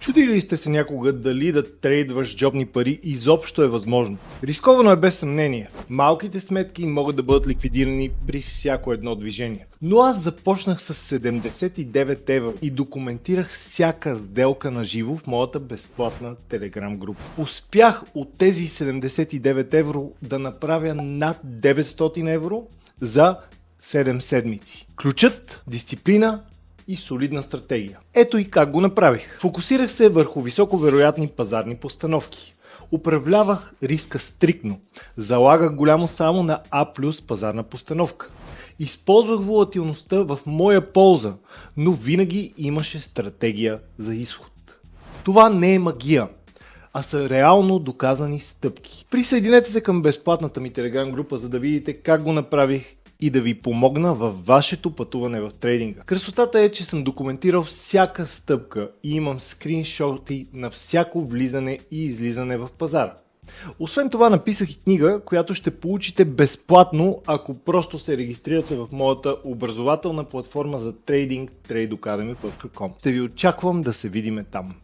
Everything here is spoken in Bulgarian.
Чудили ли сте се някога дали да трейдваш джобни пари изобщо е възможно? Рисковано е без съмнение. Малките сметки могат да бъдат ликвидирани при всяко едно движение. Но аз започнах с 79 евро и документирах всяка сделка на живо в моята безплатна Telegram група. Успях от тези 79 евро да направя над 900 евро за 7 седмици. Ключът, дисциплина и солидна стратегия. Ето и как го направих. Фокусирах се върху високовероятни пазарни постановки. Управлявах риска стриктно. Залагах голямо само на А+ пазарна постановка. Използвах волатилността в моя полза, но винаги имаше стратегия за изход. Това не е магия, а са реално доказани стъпки. Присъединете се към безплатната ми Telegram група, за да видите как го направих и да ви помогна във вашето пътуване в трейдинга. Красотата е, че съм документирал всяка стъпка и имам скриншоти на всяко влизане и излизане в пазара. Освен това написах и книга, която ще получите безплатно, ако просто се регистрирате в моята образователна платформа за трейдинг tradeacademy.com. Ще ви очаквам да се видиме там.